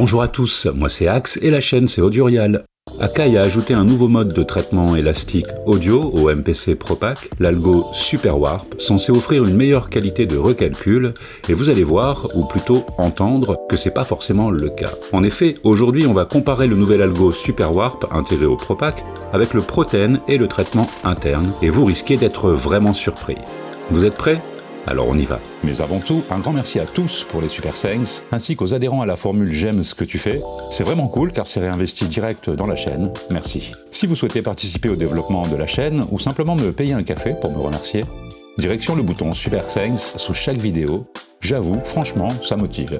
Bonjour à tous, moi c'est Axe et la chaîne c'est Audiorial. Akai a ajouté un nouveau mode de traitement élastique audio au MPC ProPack, l'algo Super Warp, censé offrir une meilleure qualité de recalcul, et vous allez voir, ou plutôt entendre, que c'est pas forcément le cas. En effet, aujourd'hui on va comparer le nouvel algo Super Warp intégré au ProPack avec le ProTen et le traitement interne, et vous risquez d'être vraiment surpris. Vous êtes prêts ? Alors on y va. Mais avant tout, un grand merci à tous pour les Super Thanks, ainsi qu'aux adhérents à la formule J'aime ce que tu fais. C'est vraiment cool car c'est réinvesti direct dans la chaîne. Merci. Si vous souhaitez participer au développement de la chaîne ou simplement me payer un café pour me remercier, direction le bouton Super Thanks sous chaque vidéo. J'avoue, franchement, ça motive.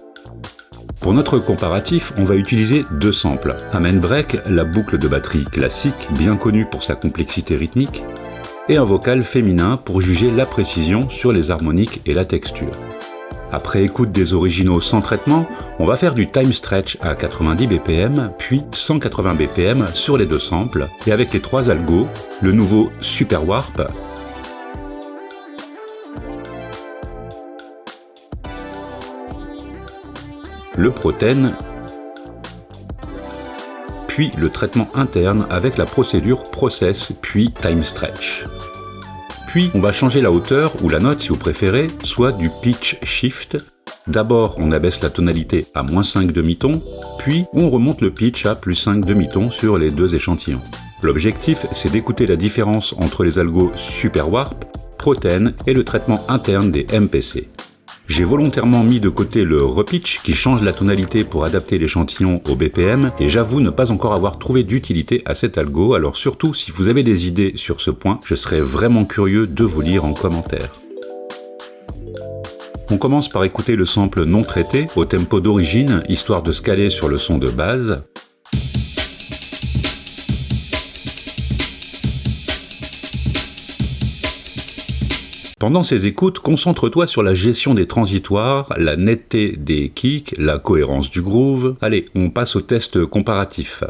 Pour notre comparatif, on va utiliser deux samples. Amen Break, la boucle de batterie classique, bien connue pour sa complexité rythmique, et un vocal féminin pour juger la précision sur les harmoniques et la texture. Après écoute des originaux sans traitement, on va faire du time stretch à 90 BPM, puis 180 BPM sur les deux samples, et avec les trois algos, le nouveau Super Warp, le ProTen, puis le traitement interne avec la procédure Process, puis Time Stretch. Puis on va changer la hauteur ou la note si vous préférez, soit du pitch shift. D'abord on abaisse la tonalité à -5 demi-tons, puis on remonte le pitch à +5 demi-tons sur les deux échantillons. L'objectif c'est d'écouter la différence entre les algos Super Warp, ProTen et le traitement interne des MPC. J'ai volontairement mis de côté le repitch qui change la tonalité pour adapter l'échantillon au BPM et j'avoue ne pas encore avoir trouvé d'utilité à cet algo, alors surtout si vous avez des idées sur ce point, je serais vraiment curieux de vous lire en commentaire. On commence par écouter le sample non traité au tempo d'origine, histoire de se caler sur le son de base. Pendant ces écoutes, concentre-toi sur la gestion des transitoires, la netteté des kicks, la cohérence du groove. Allez, on passe au test comparatif.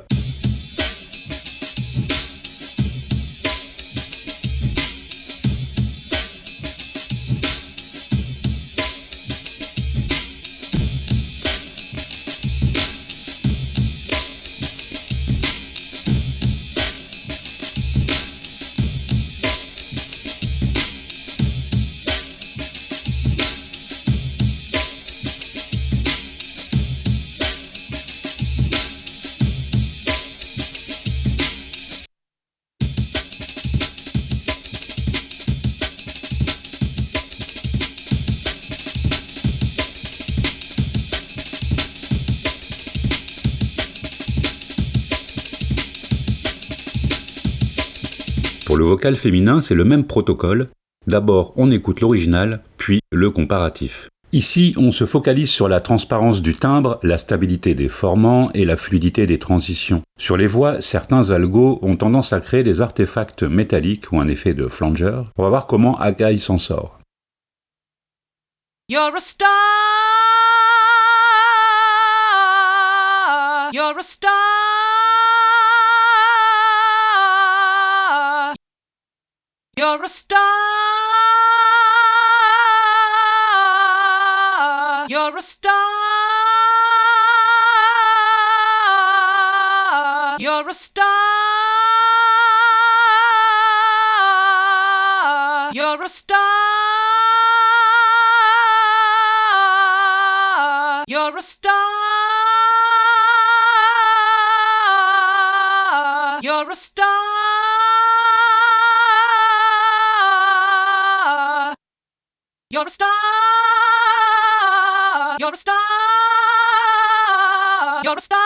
Pour le vocal féminin, c'est le même protocole. D'abord, on écoute l'original, puis le comparatif. Ici, on se focalise sur la transparence du timbre, la stabilité des formants et la fluidité des transitions. Sur les voix, certains algos ont tendance à créer des artefacts métalliques ou un effet de flanger. On va voir comment Akai s'en sort. You're a star. You're a star. You're a star. You're a star. You're a star. You're a star. You're a star. You're a star. You're a star. You're a star. You're a star.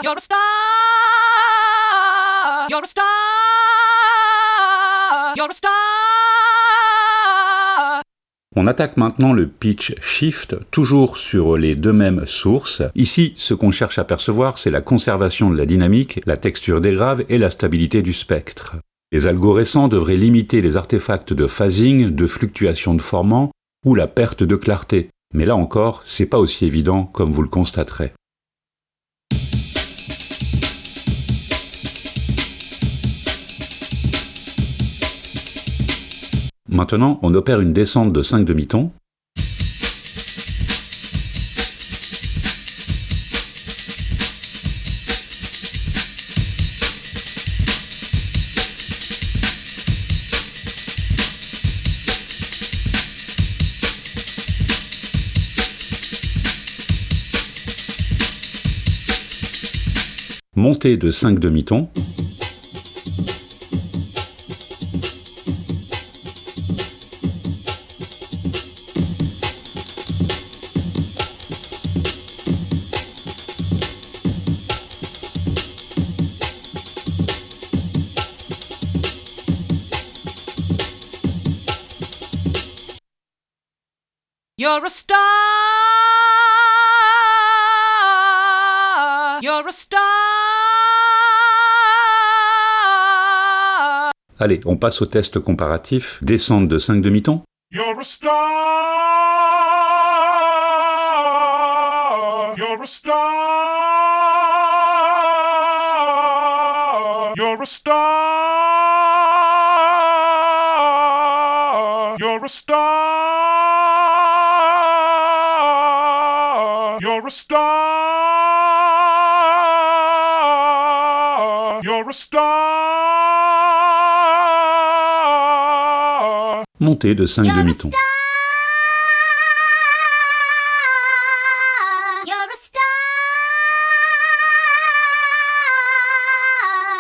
You're a star. You're a star. You're a star. On attaque maintenant le pitch shift, toujours sur les deux mêmes sources. Ici, ce qu'on cherche à percevoir, c'est la conservation de la dynamique, la texture des graves et la stabilité du spectre. Les algos récents devraient limiter les artefacts de phasing, de fluctuation de formants ou la perte de clarté. Mais là encore, c'est pas aussi évident comme vous le constaterez. Maintenant, on opère une descente de 5 demi-tons. Montée de 5 demi-tons. You're a star. You're a star. Allez, on passe au test comparatif. Descente de 5 demi-tons. You're a star. You're a star. You're a star. You're a star. You're a star. You're a star. Montée de 5 demi-tons. You're a star.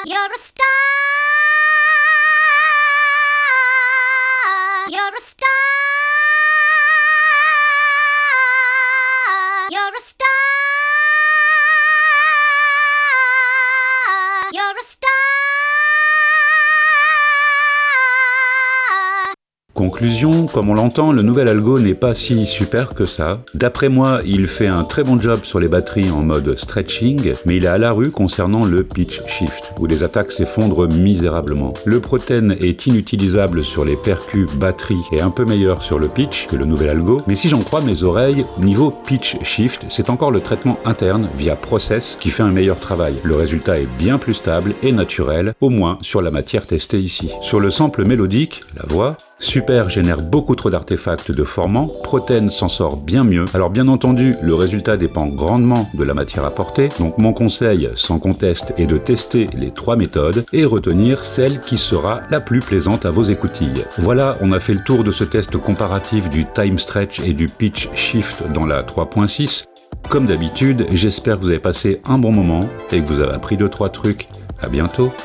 You're a star. You're a star. You're a star. You're a star. Conclusion, comme on l'entend, le nouvel algo n'est pas si super que ça. D'après moi, il fait un très bon job sur les batteries en mode stretching, mais il est à la rue concernant le pitch shift, où les attaques s'effondrent misérablement. Le Proten est inutilisable sur les percus batterie et un peu meilleur sur le pitch que le nouvel algo, mais si j'en crois mes oreilles, niveau pitch shift, c'est encore le traitement interne via Process qui fait un meilleur travail. Le résultat est bien plus stable et naturel, au moins sur la matière testée ici. Sur le sample mélodique, la voix, Super génère beaucoup trop d'artefacts de formant, Proten s'en sort bien mieux. Alors bien entendu, le résultat dépend grandement de la matière apportée, donc mon conseil, sans conteste, est de tester les 3 méthodes et retenir celle qui sera la plus plaisante à vos écoutilles. Voilà, on a fait le tour de ce test comparatif du time stretch et du pitch shift dans la 3.6. Comme d'habitude, j'espère que vous avez passé un bon moment et que vous avez appris 2-3 trucs. À bientôt.